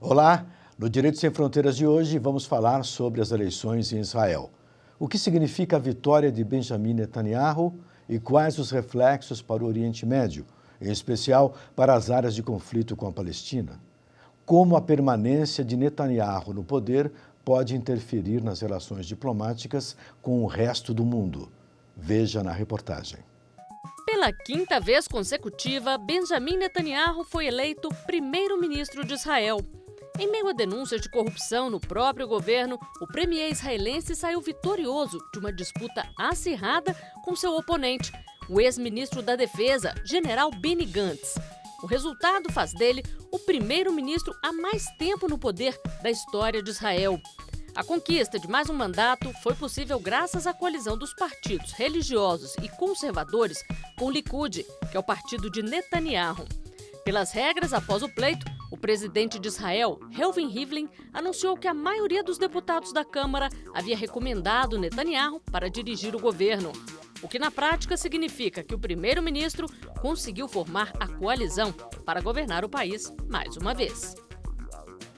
Olá, no Direito Sem Fronteiras de hoje vamos falar sobre as eleições em Israel. O que significa a vitória de Benjamin Netanyahu e quais os reflexos para o Oriente Médio, em especial para as áreas de conflito com a Palestina? Como a permanência de Netanyahu no poder pode interferir nas relações diplomáticas com o resto do mundo? Veja na reportagem. Pela quinta vez consecutiva, Benjamin Netanyahu foi eleito primeiro-ministro de Israel. Em meio a denúncias de corrupção no próprio governo, o premier israelense saiu vitorioso de uma disputa acirrada com seu oponente, o ex-ministro da Defesa, general Benny Gantz. O resultado faz dele o primeiro-ministro há mais tempo no poder da história de Israel. A conquista de mais um mandato foi possível graças à coalizão dos partidos religiosos e conservadores com o Likud, que é o partido de Netanyahu. Pelas regras, após o pleito, o presidente de Israel, Reuven Rivlin, anunciou que a maioria dos deputados da Câmara havia recomendado Netanyahu para dirigir o governo, o que na prática significa que o primeiro-ministro conseguiu formar a coalizão para governar o país mais uma vez.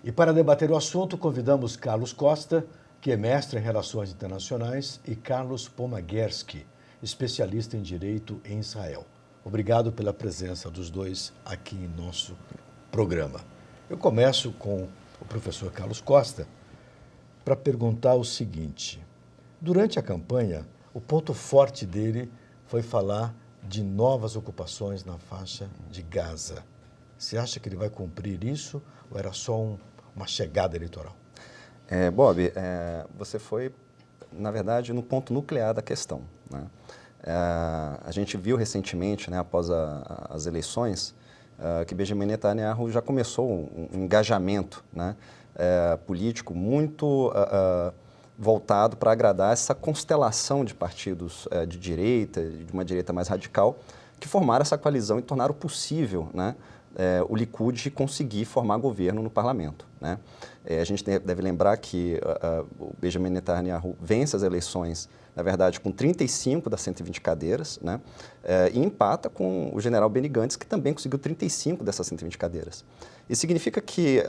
E para debater o assunto, convidamos Carlos Costa, que é mestre em Relações Internacionais, e Carlos Pomaguerski, especialista em Direito em Israel. Obrigado pela presença dos dois aqui em nosso programa. Eu começo com o professor Carlos Costa para perguntar o seguinte. Durante a campanha, o ponto forte dele foi falar de novas ocupações na faixa de Gaza. Você acha que ele vai cumprir isso ou era só uma chegada eleitoral? Bob, você foi, na verdade, no ponto nuclear da questão, né? A gente viu recentemente, né, após as eleições, que Benjamin Netanyahu já começou um engajamento, né, político muito voltado para agradar essa constelação de partidos de direita, de uma direita mais radical, que formaram essa coalizão e tornaram possível, né, o Likud conseguir formar governo no parlamento, né? A gente deve lembrar que o Benjamin Netanyahu vence as eleições, na verdade, com 35 das 120 cadeiras, né? E empata com o general Benny Gantz, que também conseguiu 35 dessas 120 cadeiras. Isso significa que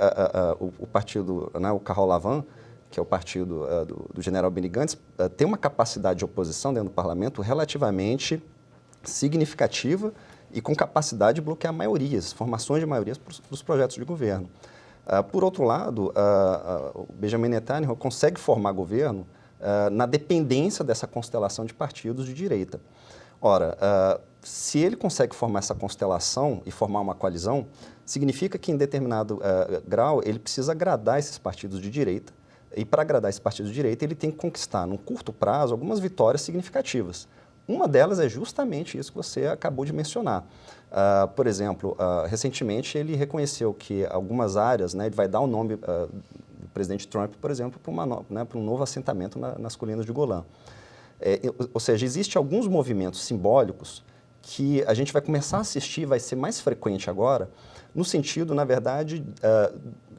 o partido, né, o Kahol Lavan, que é o partido do general Benny Gantz, tem uma capacidade de oposição dentro do parlamento relativamente significativa e com capacidade de bloquear maiorias, formações de maiorias para os projetos de governo. Por outro lado, o Benjamin Netanyahu consegue formar governo na dependência dessa constelação de partidos de direita. Ora, se ele consegue formar essa constelação e formar uma coalizão, significa que em determinado grau ele precisa agradar esses partidos de direita, e para agradar esses partidos de direita ele tem que conquistar, num curto prazo, algumas vitórias significativas. Uma delas é justamente isso que você acabou de mencionar. Por exemplo, recentemente ele reconheceu que algumas áreas, né, ele vai dar o nome do presidente Trump, por exemplo, para um novo assentamento nas colinas de Golã. Ou seja, existem alguns movimentos simbólicos que a gente vai começar a assistir, vai ser mais frequente agora, no sentido, na verdade,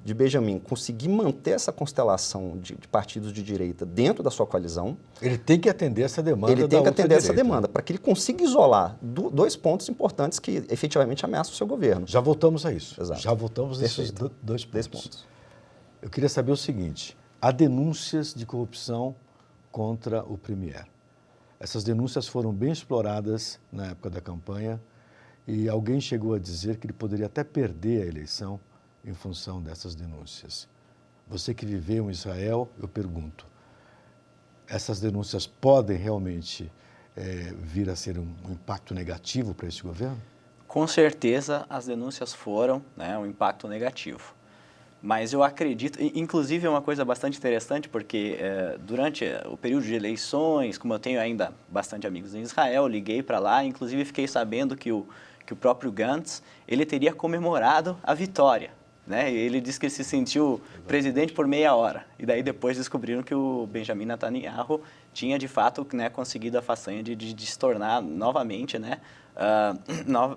de Benjamin conseguir manter essa constelação de partidos de direita dentro da sua coalizão. Ele tem que atender essa demanda. Ele tem que atender essa demanda para que ele consiga isolar dois pontos importantes que efetivamente ameaçam o seu governo. Já voltamos a isso. Exato. Já voltamos nesses dois pontos. Eu queria saber o seguinte, há denúncias de corrupção contra o premier. Essas denúncias foram bem exploradas na época da campanha e alguém chegou a dizer que ele poderia até perder a eleição em função dessas denúncias. Você que viveu em Israel, eu pergunto, essas denúncias podem realmente vir a ser um impacto negativo para esse governo? Com certeza as denúncias foram, né, um impacto negativo. Mas eu acredito, inclusive é uma coisa bastante interessante, porque durante o período de eleições, como eu tenho ainda bastante amigos em Israel, liguei para lá, inclusive fiquei sabendo que o próprio Gantz, ele teria comemorado a vitória, né? Ele disse que se sentiu presidente por meia hora, e daí depois descobriram que o Benjamin Netanyahu tinha de fato, né, conseguido a façanha de se tornar novamente, né,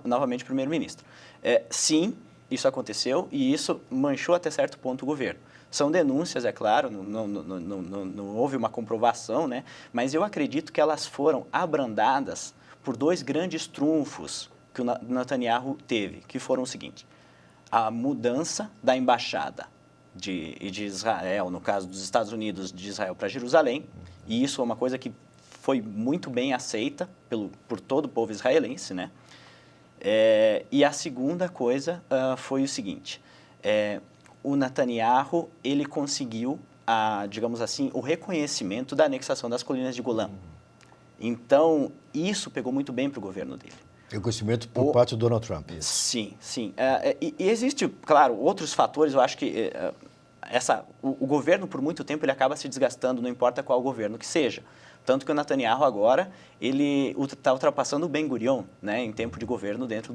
novamente primeiro-ministro. Sim, isso aconteceu e isso manchou até certo ponto o governo. São denúncias, é claro, não houve uma comprovação, né? Mas eu acredito que elas foram abrandadas por dois grandes trunfos que o Netanyahu teve, que foram o seguinte: a mudança da embaixada e de Israel, no caso dos Estados Unidos, de Israel para Jerusalém, e isso é uma coisa que foi muito bem aceita por todo o povo israelense, né? E a segunda coisa foi o seguinte, o Netanyahu, ele conseguiu, digamos assim, o reconhecimento da anexação das colinas de Golã. Então, isso pegou muito bem para o governo dele. Reconhecimento por parte do Donald Trump. Sim, sim. E existe, claro, outros fatores. Eu acho que o governo, por muito tempo, ele acaba se desgastando, não importa qual governo que seja. Tanto que o Netanyahu agora, ele está ultrapassando o Ben-Gurion, né, em tempo de governo dentro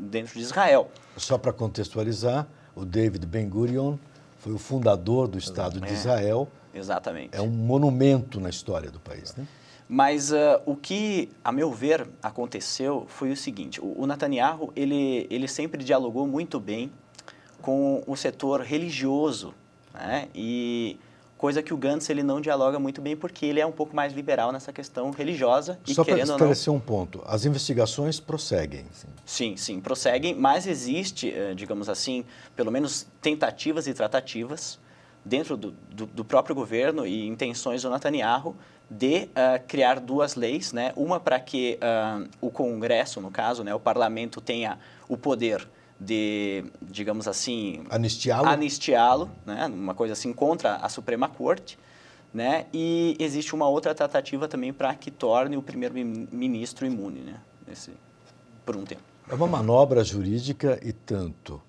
dentro de Israel. Só para contextualizar, o David Ben-Gurion foi o fundador do Estado de Israel. Exatamente. É um monumento na história do país, né? Mas o que, a meu ver, aconteceu foi o seguinte, o Netanyahu, ele sempre dialogou muito bem com o setor religioso, né? E coisa que o Gantz ele não dialoga muito bem porque ele é um pouco mais liberal nessa questão religiosa. Só para esclarecer um ponto, as investigações prosseguem. Sim, prosseguem, mas existe, digamos assim, pelo menos tentativas e tratativas dentro do próprio governo e intenções do Netanyahu de criar duas leis, né? Uma para que o Congresso, no caso, né, o Parlamento tenha o poder de, digamos assim, anistiá-lo, né? Uma coisa assim contra a Suprema Corte, né? E existe uma outra tratativa também para que torne o primeiro-ministro imune, né? Por um tempo. É uma manobra jurídica e tanto.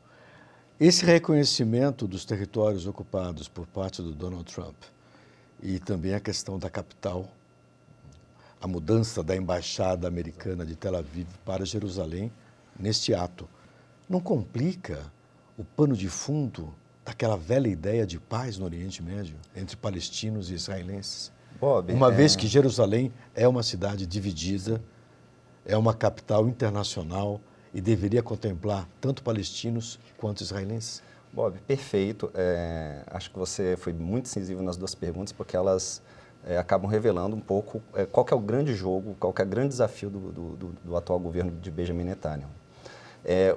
Esse reconhecimento dos territórios ocupados por parte do Donald Trump e também a questão da capital, a mudança da embaixada americana de Tel Aviv para Jerusalém, neste ato, não complica o pano de fundo daquela velha ideia de paz no Oriente Médio entre palestinos e israelenses? Bob, uma vez que Jerusalém é uma cidade dividida, é uma capital internacional e deveria contemplar tanto palestinos quanto israelenses? Bob, perfeito. Acho que você foi muito incisivo nas duas perguntas, porque elas acabam revelando um pouco qual que é o grande jogo, qual que é o grande desafio do atual governo de Benjamin Netanyahu.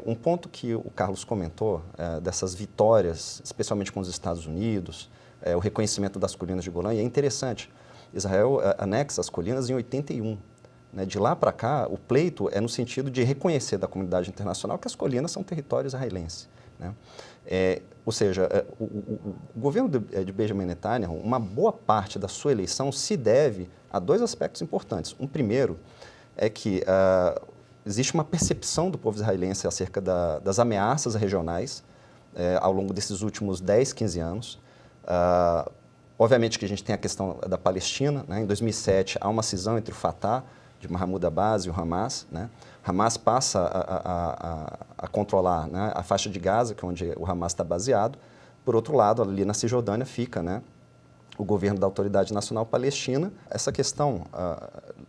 Um ponto que o Carlos comentou, dessas vitórias, especialmente com os Estados Unidos, o reconhecimento das colinas de Golã, e é interessante, Israel anexa as colinas em 81. De lá para cá, o pleito é no sentido de reconhecer da comunidade internacional que as colinas são território israelense, né? Ou seja, o governo de Benjamin Netanyahu, uma boa parte da sua eleição se deve a dois aspectos importantes. Um primeiro é que existe uma percepção do povo israelense acerca das ameaças regionais ao longo desses últimos 10, 15 anos. Obviamente que a gente tem a questão da Palestina, né? Em 2007 há uma cisão entre o Fatah, de Mahmoud Abbas e o Hamas, né? O Hamas passa a controlar, né, a faixa de Gaza, que é onde o Hamas está baseado. Por outro lado, ali na Cisjordânia fica, né, o governo da Autoridade Nacional Palestina. Essa questão,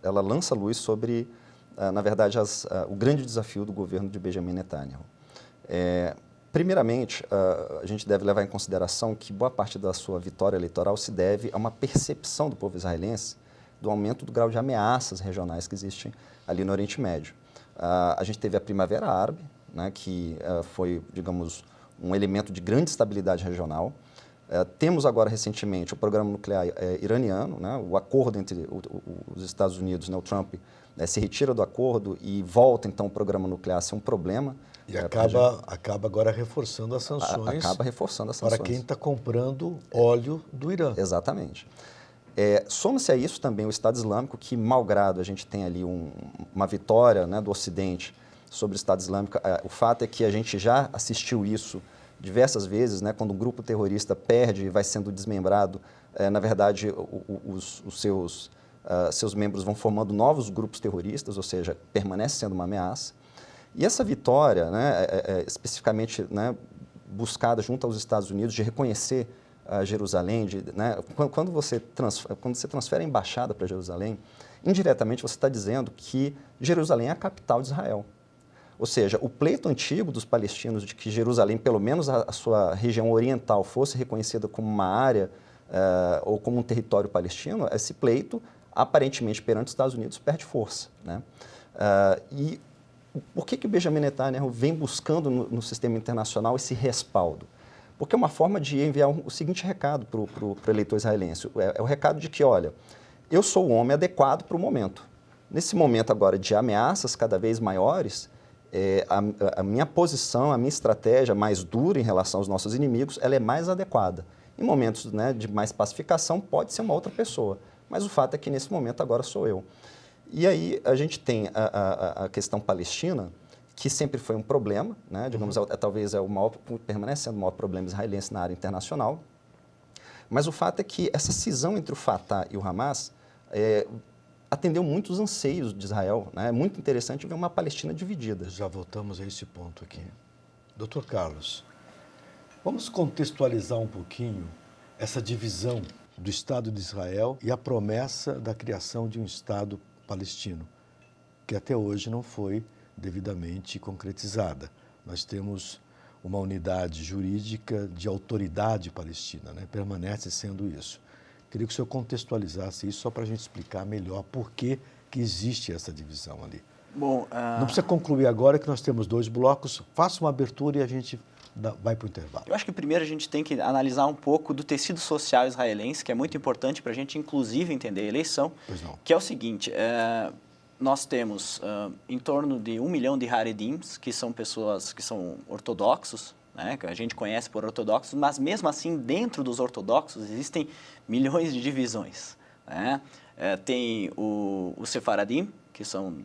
ela lança luz sobre, na verdade, o grande desafio do governo de Benjamin Netanyahu. Primeiramente, a gente deve levar em consideração que boa parte da sua vitória eleitoral se deve a uma percepção do povo israelense do aumento do grau de ameaças regionais que existem ali no Oriente Médio. A gente teve a Primavera Árabe, né, que foi, digamos, um elemento de grande estabilidade regional. Temos agora, recentemente, o programa nuclear iraniano, né, o acordo entre os Estados Unidos, né, o Trump se retira do acordo e volta, então, o programa nuclear a ser um problema. E acaba agora reforçando as sanções. Acaba reforçando as sanções. Para quem está comprando óleo do Irã. Exatamente. Soma-se a isso também o Estado Islâmico, que, malgrado a gente tem ali uma vitória, né, do Ocidente sobre o Estado Islâmico, o fato é que a gente já assistiu isso diversas vezes, né, quando um grupo terrorista perde e vai sendo desmembrado, na verdade, os seus membros vão formando novos grupos terroristas, ou seja, permanece sendo uma ameaça. E essa vitória, né, especificamente, né, buscada junto aos Estados Unidos de reconhecer Jerusalém, né, quando você transfere a embaixada para Jerusalém, indiretamente você está dizendo que Jerusalém é a capital de Israel. Ou seja, o pleito antigo dos palestinos de que Jerusalém, pelo menos a sua região oriental, fosse reconhecida como uma área ou como um território palestino, esse pleito, aparentemente perante os Estados Unidos, perde força, né? E por que o Benjamin Netanyahu vem buscando no sistema internacional esse respaldo? Porque é uma forma de enviar o seguinte recado para o eleitor israelense. É o recado de que, olha, eu sou o homem adequado para o momento. Nesse momento agora de ameaças cada vez maiores, a minha posição, a minha estratégia mais dura em relação aos nossos inimigos, ela é mais adequada. Em momentos, né, de mais pacificação, pode ser uma outra pessoa. Mas o fato é que nesse momento agora sou eu. E aí a gente tem a questão palestina, que sempre foi um problema, né? Digamos, talvez permanece sendo o maior problema israelense na área internacional. Mas o fato é que essa cisão entre o Fatah e o Hamas atendeu muitos anseios de Israel, né? É muito interessante ver uma Palestina dividida. Já voltamos a esse ponto aqui. Dr. Carlos, vamos contextualizar um pouquinho essa divisão do Estado de Israel e a promessa da criação de um Estado palestino, que até hoje não foi devidamente concretizada. Nós temos uma unidade jurídica de autoridade palestina, né? Permanece sendo isso. Queria que o senhor contextualizasse isso só para a gente explicar melhor por que existe essa divisão ali. Bom, não precisa concluir agora que nós temos 2 blocos. Faça uma abertura e a gente vai para o intervalo. Eu acho que primeiro a gente tem que analisar um pouco do tecido social israelense, que é muito importante para a gente, inclusive, entender a eleição, que é o seguinte, nós temos em torno de 1 milhão de Haredims, que são pessoas que são ortodoxos, né, que a gente conhece por ortodoxos, mas mesmo assim, dentro dos ortodoxos, existem milhões de divisões, né? Tem o Sefaradim, que são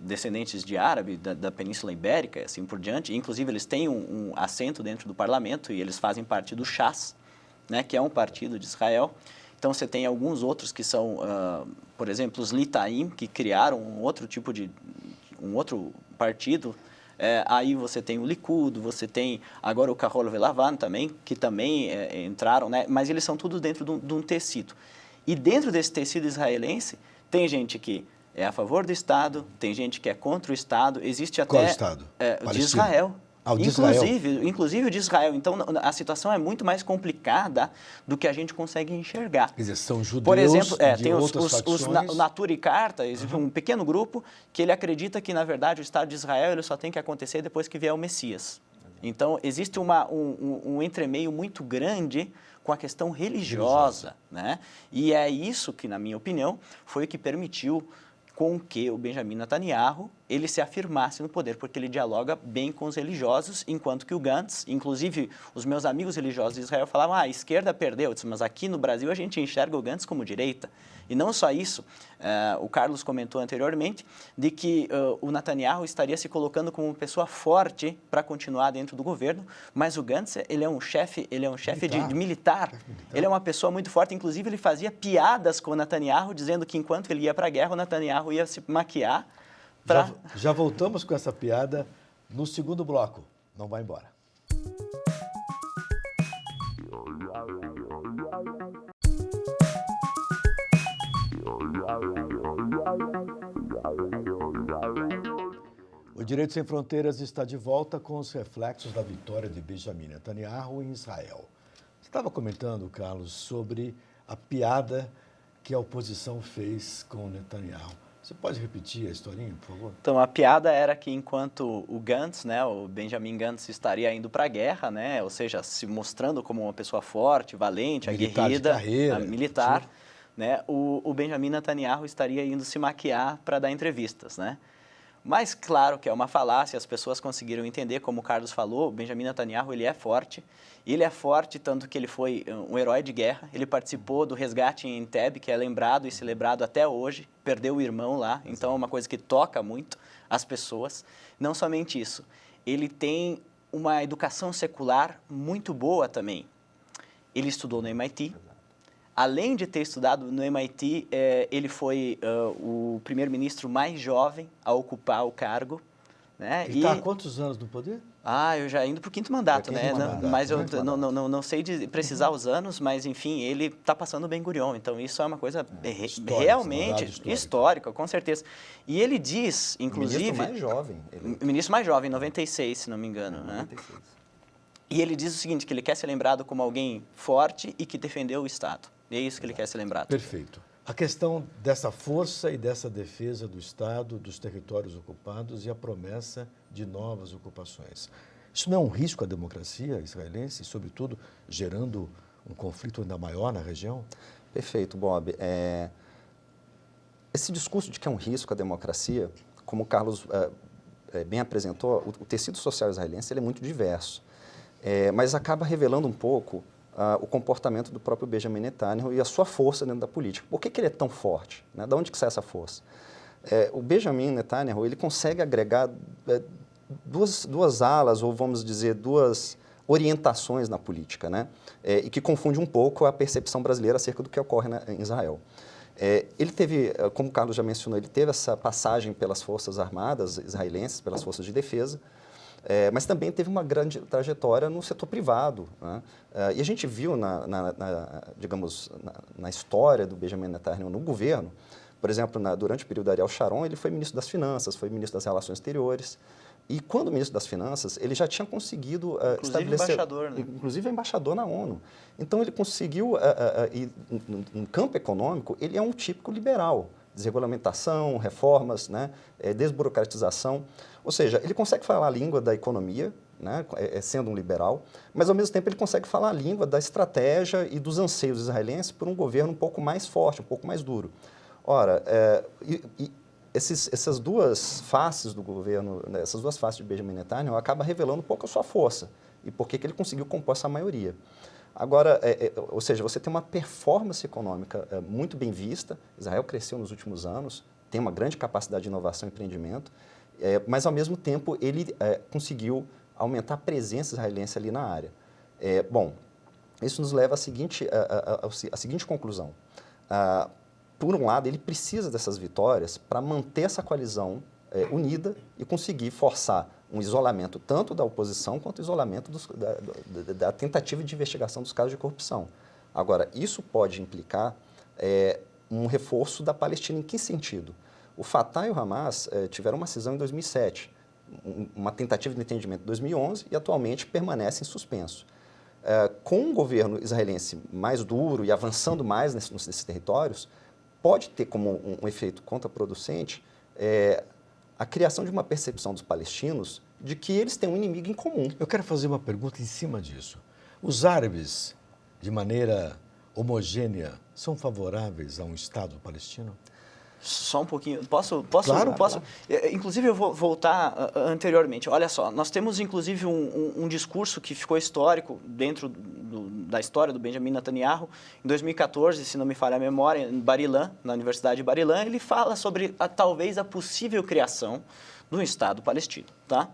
descendentes de árabe da Península Ibérica, assim por diante. Inclusive, eles têm um assento dentro do parlamento e eles fazem parte do Shas, né, que é um partido de Israel. Então, você tem alguns outros que são, por exemplo, os Litaim, que criaram um outro partido. Aí você tem o Likud, você tem agora o Kahol Velavan também, que também entraram, né, mas eles são tudo dentro de um tecido. E dentro desse tecido israelense, tem gente que é a favor do Estado, tem gente que é contra o Estado, existe até... Qual Estado? De Israel. Inclusive o de Israel. Então, a situação é muito mais complicada do que a gente consegue enxergar. Quer dizer, são judeus. Por exemplo, tem os Natur e Karta, existe um pequeno grupo que ele acredita que, na verdade, o Estado de Israel ele só tem que acontecer depois que vier o Messias. Então, existe um entremeio muito grande com a questão religiosa, né? E é isso que, na minha opinião, foi o que permitiu com que o Benjamin Netanyahu ele se afirmasse no poder, porque ele dialoga bem com os religiosos, enquanto que o Gantz, inclusive os meus amigos religiosos de Israel falavam, a esquerda perdeu, eu disse, mas aqui no Brasil a gente enxerga o Gantz como direita. E não só isso, o Carlos comentou anteriormente, de que o Netanyahu estaria se colocando como uma pessoa forte para continuar dentro do governo, mas o Gantz, ele é um chefe de militar, ele é uma pessoa muito forte, inclusive ele fazia piadas com o Netanyahu, dizendo que enquanto ele ia para a guerra, o Netanyahu ia se maquiar. Já voltamos com essa piada no segundo bloco. Não vai embora. O Direito Sem Fronteiras está de volta com os reflexos da vitória de Benjamin Netanyahu em Israel. Você estava comentando, Carlos, sobre a piada que a oposição fez com o Netanyahu. Você pode repetir a historinha, por favor? Então, a piada era que enquanto o Gantz, né, o Benjamin Gantz estaria indo para a guerra, né, ou seja, se mostrando como uma pessoa forte, valente, aguerrida, militar, né, o Benjamin Netanyahu estaria indo se maquiar para dar entrevistas, né? Mas, claro que é uma falácia, as pessoas conseguiram entender, como o Carlos falou, o Benjamin Netanyahu ele é forte tanto que ele foi um herói de guerra, ele participou do resgate em Entebbe, que é lembrado e celebrado até hoje, perdeu o irmão lá, então é uma coisa que toca muito as pessoas. Não somente isso, ele tem uma educação secular muito boa também. Ele estudou no MIT. Além de ter estudado no MIT, ele foi o primeiro-ministro mais jovem a ocupar o cargo. Né? Ele está há quantos anos no poder? Eu já indo para o quinto mandato, né? Mas eu não sei precisar os anos, mas, enfim, ele está passando Ben Gurion. Então, isso é uma coisa realmente histórica, com certeza. E ele diz, inclusive... O ministro mais jovem. Ministro mais jovem, 96, se não me engano. 96. Né? E ele diz o seguinte, que ele quer ser lembrado como alguém forte e que defendeu o Estado. E é isso que ele quer ser lembrado. Perfeito. A questão dessa força e dessa defesa do Estado, dos territórios ocupados e a promessa de novas ocupações. Isso não é um risco à democracia israelense, sobretudo gerando um conflito ainda maior na região? Perfeito, Bob. Esse discurso de que é um risco à democracia, como o Carlos bem apresentou, o tecido social israelense ele é muito diverso, mas acaba revelando um pouco o comportamento do próprio Benjamin Netanyahu e a sua força dentro da política. Por que ele é tão forte? Né? De onde que sai essa força? O Benjamin Netanyahu ele consegue agregar duas alas, ou vamos dizer, duas orientações na política, né? E que confunde um pouco a percepção brasileira acerca do que ocorre em Israel. Ele teve, como o Carlos já mencionou, ele teve essa passagem pelas Forças Armadas israelenses, pelas Forças de Defesa, mas também teve uma grande trajetória no setor privado, né? E a gente viu, digamos, na história do Benjamin Netanyahu no governo, por exemplo, durante o período de Ariel Sharon, ele foi ministro das Finanças, foi ministro das Relações Exteriores, e quando ministro das Finanças, ele já tinha conseguido estabelecer... Embaixador, né? Inclusive embaixador na ONU. Então, ele conseguiu, e no campo econômico, ele é um típico liberal. Desregulamentação, reformas, né? Desburocratização. Ou seja, ele consegue falar a língua da economia, né? Sendo um liberal, mas, ao mesmo tempo, ele consegue falar a língua da estratégia e dos anseios israelenses por um governo um pouco mais forte, um pouco mais duro. Ora, essas duas faces do governo, né, essas duas faces de Benjamin Netanyahu, acaba revelando um pouco a sua força e por que ele conseguiu compor essa maioria. Agora, ou seja, você tem uma performance econômica muito bem vista, Israel cresceu nos últimos anos, tem uma grande capacidade de inovação e empreendimento, mas, ao mesmo tempo, ele conseguiu aumentar a presença israelense ali na área. Bom, isso nos leva à seguinte conclusão. Por um lado, ele precisa dessas vitórias para manter essa coalizão unida e conseguir forçar um isolamento tanto da oposição quanto o isolamento da tentativa de investigação dos casos de corrupção. Agora, isso pode implicar um reforço da Palestina. Em que sentido? O Fatah e o Hamas tiveram uma cisão em 2007, uma tentativa de entendimento em 2011 e atualmente permanece em suspenso. Com um governo israelense mais duro e avançando mais nesses territórios, pode ter como um efeito contraproducente a criação de uma percepção dos palestinos de que eles têm um inimigo em comum. Eu quero fazer uma pergunta em cima disso. Os árabes, de maneira homogênea, são favoráveis a um Estado palestino? Só um pouquinho. Posso? Claro, Posso? Claro. Inclusive, eu vou voltar anteriormente. Olha só, nós temos, inclusive, um discurso que ficou histórico dentro da história do Benjamin Netanyahu. Em 2014, se não me falha a memória, em Bar-Ilan, na Universidade de Bar-Ilan, ele fala sobre talvez a possível criação de um Estado palestino. Tá?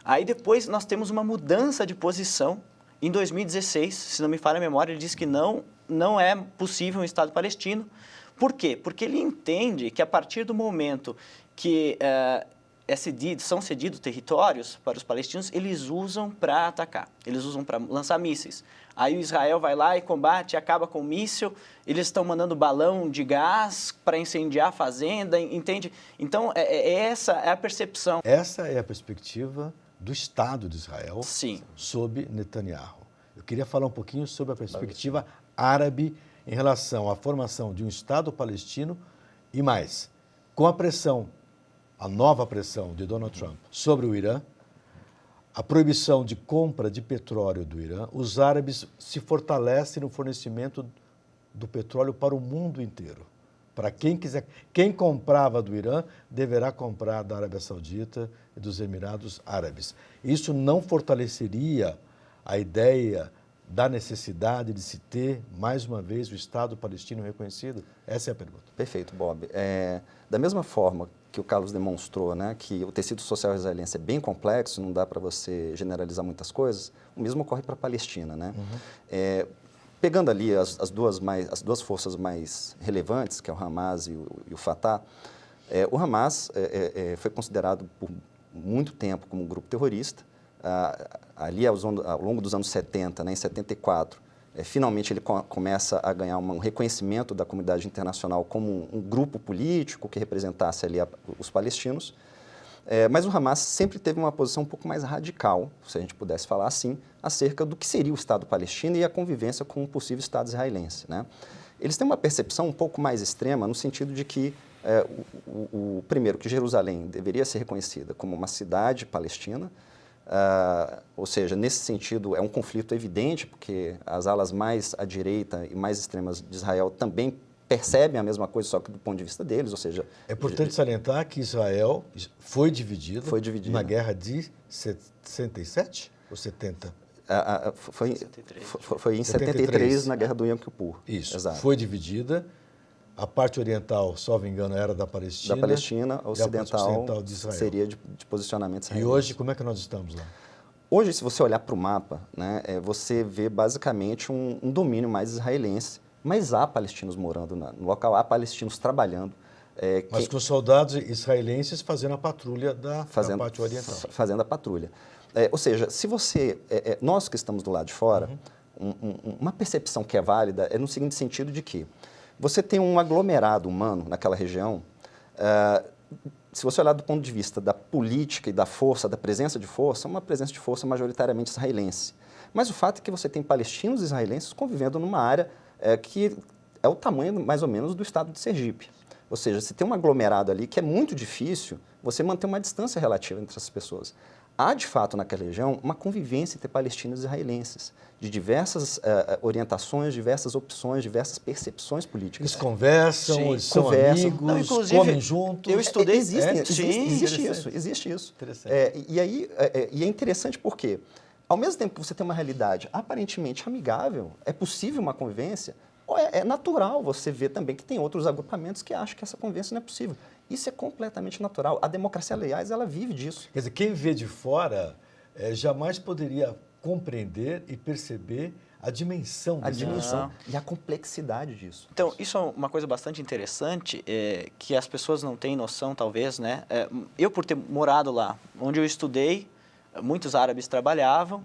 Aí depois nós temos uma mudança de posição. Em 2016, se não me falha a memória, ele diz que não é possível um Estado palestino. Por quê? Porque ele entende que a partir do momento que são cedidos territórios para os palestinos, eles usam para atacar, eles usam para lançar mísseis. Aí o Israel vai lá e combate, acaba com o míssil, eles estão mandando balão de gás para incendiar a fazenda, entende? Então, essa é a percepção. Essa é a perspectiva do Estado de Israel. Sim. Sob Netanyahu. Eu queria falar um pouquinho sobre a perspectiva árabe em relação à formação de um Estado palestino e mais, com a pressão, a nova pressão de Donald Trump sobre o Irã, a proibição de compra de petróleo do Irã, os árabes se fortalecem no fornecimento do petróleo para o mundo inteiro. Para quem quiser, quem comprava do Irã deverá comprar da Arábia Saudita e dos Emirados Árabes. Isso não fortaleceria a ideia da necessidade de se ter, mais uma vez, o Estado palestino reconhecido? Essa é a pergunta. Perfeito, Bob. Da mesma forma que o Carlos demonstrou, né, que o tecido social israelense é bem complexo, não dá para você generalizar muitas coisas, o mesmo ocorre para a Palestina. Né? Uhum. Pegando ali as duas forças mais relevantes, que é o Hamas e o Fatah, o Hamas foi considerado por muito tempo como um grupo terrorista. Ali ao longo dos anos 70, né, em 74, finalmente ele começa a ganhar um reconhecimento da comunidade internacional como um grupo político que representasse ali os palestinos. Mas o Hamas sempre teve uma posição um pouco mais radical, se a gente pudesse falar assim, acerca do que seria o Estado palestino e a convivência com um possível Estado israelense. Né? Eles têm uma percepção um pouco mais extrema no sentido de que, primeiro, que Jerusalém deveria ser reconhecida como uma cidade palestina, ou seja, nesse sentido, é um conflito evidente, porque as alas mais à direita e mais extremas de Israel também percebem a mesma coisa, só que do ponto de vista deles, ou seja... É importante salientar que Israel foi dividido na guerra de 67 ou 70? Foi em 73, na Guerra do Yom Kippur. Isso, exato. Foi dividida. A parte oriental, salvo engano, era da Palestina. Da Palestina, a ocidental de Israel. Seria de posicionamento israelense. E hoje, como é que nós estamos lá? Hoje, se você olhar para o mapa, né, você vê basicamente um domínio mais israelense, mas há palestinos morando no local, há palestinos trabalhando. Mas com soldados israelenses fazendo a patrulha da parte oriental. Fazendo a patrulha. Ou seja, se você, nós que estamos do lado de fora, uma percepção que é válida é no seguinte sentido de que você tem um aglomerado humano naquela região, se você olhar do ponto de vista da política e da força, da presença de força, uma presença de força majoritariamente israelense. Mas o fato é que você tem palestinos e israelenses convivendo numa área que é o tamanho, mais ou menos, do estado de Sergipe. Ou seja, você tem um aglomerado ali que é muito difícil você manter uma distância relativa entre essas pessoas. Há, de fato, naquela região, uma convivência entre palestinos e israelenses, de diversas orientações, diversas opções, diversas percepções políticas. Eles conversam, eles são amigos, comem juntos. Eu estudei... Existe isso. E é interessante porque, ao mesmo tempo que você tem uma realidade aparentemente amigável, é possível uma convivência, é natural você ver também que tem outros agrupamentos que acham que essa convivência não é possível. Isso é completamente natural. A democracia, aliás, ela vive disso. Quer dizer, quem vê de fora jamais poderia compreender e perceber a dimensão e a complexidade disso. Então, isso é uma coisa bastante interessante, que as pessoas não têm noção, talvez, né? Eu, por ter morado lá, onde eu estudei, muitos árabes trabalhavam,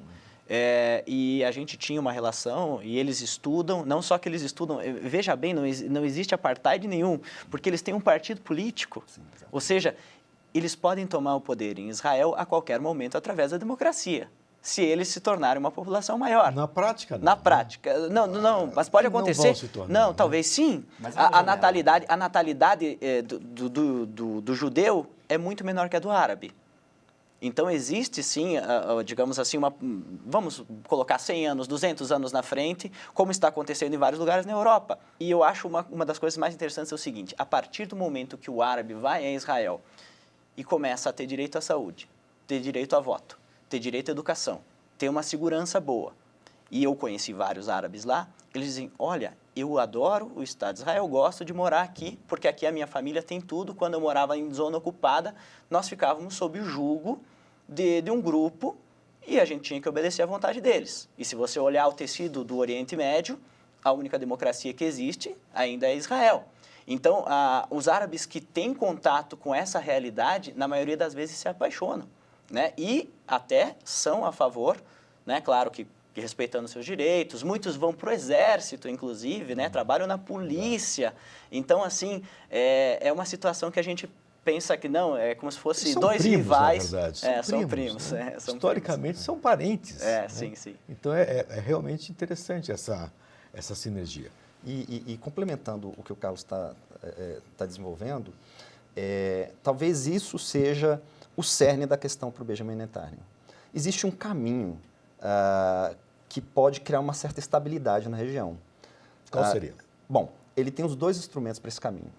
e a gente tinha uma relação, e eles estudam, não só que eles estudam, veja bem, não existe apartheid nenhum, porque eles têm um partido político, ou seja, eles podem tomar o poder em Israel a qualquer momento através da democracia, se eles se tornarem uma população maior. Na prática, não. Na prática, não, mas pode acontecer. Não vão se tornar, não, talvez sim. A natalidade do judeu é muito menor que a do árabe. Então, existe sim, digamos assim, vamos colocar 100 anos, 200 anos na frente, como está acontecendo em vários lugares na Europa. E eu acho uma das coisas mais interessantes é o seguinte, a partir do momento que o árabe vai a Israel e começa a ter direito à saúde, ter direito a voto, ter direito à educação, ter uma segurança boa, e eu conheci vários árabes lá, eles dizem, olha, eu adoro o Estado de Israel, eu gosto de morar aqui, porque aqui a minha família tem tudo. Quando eu morava em zona ocupada, nós ficávamos sob o jugo de um grupo e a gente tinha que obedecer à vontade deles. E se você olhar o tecido do Oriente Médio, a única democracia que existe ainda é Israel. Então, os árabes que têm contato com essa realidade, na maioria das vezes se apaixonam, né? E até são a favor, né? Claro que respeitando seus direitos, muitos vão para o exército, inclusive, né? Trabalham na polícia. Então, assim, é uma situação que a gente pensa que não, é como se fosse dois rivais. Na verdade. São primos. Né? Historicamente, são parentes. Né? Sim. Então, é realmente interessante essa sinergia. E complementando o que o Carlos está desenvolvendo, talvez isso seja o cerne da questão para o Benjamin Netanyahu. Existe um caminho que pode criar uma certa estabilidade na região. Qual seria? Bom, ele tem os dois instrumentos para esse caminho.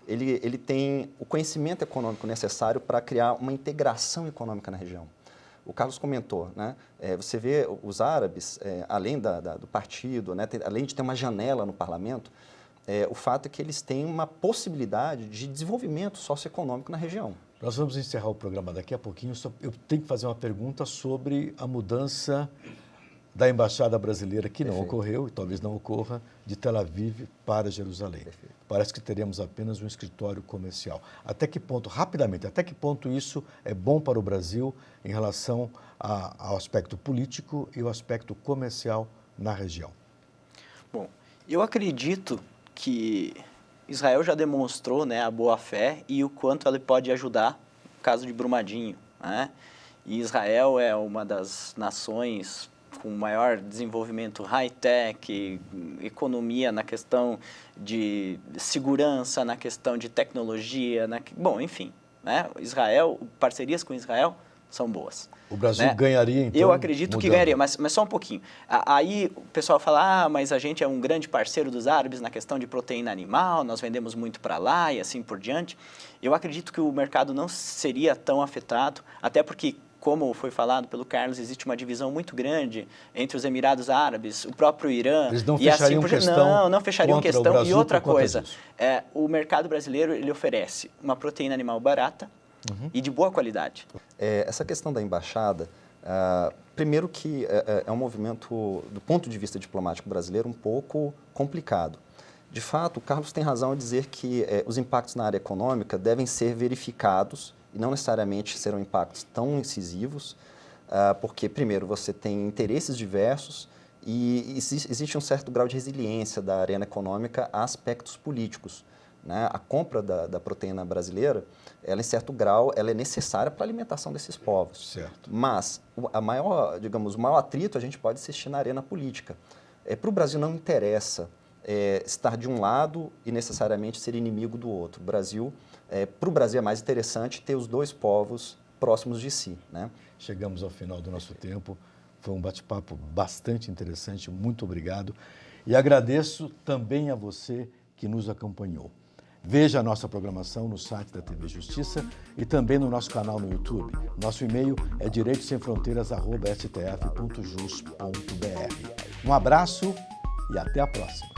Ele tem o conhecimento econômico necessário para criar uma integração econômica na região. O Carlos comentou, né? Você vê os árabes, além do partido, né? Além de ter uma janela no parlamento, o fato é que eles têm uma possibilidade de desenvolvimento socioeconômico na região. Nós vamos encerrar o programa daqui a pouquinho. Eu tenho que fazer uma pergunta sobre a mudança da Embaixada Brasileira, que não ocorreu e talvez não ocorra, de Tel Aviv para Jerusalém. Perfeito. Parece que teremos apenas um escritório comercial. Até que ponto, rapidamente, até que ponto isso é bom para o Brasil em relação ao aspecto político e ao aspecto comercial na região? Bom, eu acredito que Israel já demonstrou, né, a boa-fé e o quanto ela pode ajudar no caso de Brumadinho, né? E Israel é uma das nações com maior desenvolvimento high-tech, economia na questão de segurança, na questão de tecnologia, bom, enfim, né? Israel, parcerias com Israel são boas. O Brasil ganharia, então? Eu acredito que ganharia, mas só um pouquinho. Aí o pessoal fala, mas a gente é um grande parceiro dos árabes na questão de proteína animal, nós vendemos muito para lá e assim por diante. Eu acredito que o mercado não seria tão afetado, até porque, como foi falado pelo Carlos, existe uma divisão muito grande entre os Emirados Árabes, o próprio Irã. Eles não e fechariam assim, questão. Não fechariam questão. Brasil, e outra coisa, o mercado brasileiro ele oferece uma proteína animal barata e de boa qualidade. Essa questão da embaixada, primeiro que é um movimento, do ponto de vista diplomático brasileiro, um pouco complicado. De fato, o Carlos tem razão em dizer que os impactos na área econômica devem ser verificados e não necessariamente serão impactos tão incisivos, porque, primeiro, você tem interesses diversos e existe um certo grau de resiliência da arena econômica a aspectos políticos. Né? A compra da proteína brasileira, ela, em certo grau, ela é necessária para a alimentação desses povos. Certo. Mas o maior atrito a gente pode assistir na arena política. Para o Brasil não interessa estar de um lado e necessariamente ser inimigo do outro. Para o Brasil é mais interessante ter os dois povos próximos de si. Né? Chegamos ao final do nosso tempo. Foi um bate-papo bastante interessante. Muito obrigado. E agradeço também a você que nos acompanhou. Veja a nossa programação no site da TV Justiça e também no nosso canal no YouTube. Nosso e-mail é direitosemfronteiras@stf.jus.br. Um abraço e até a próxima.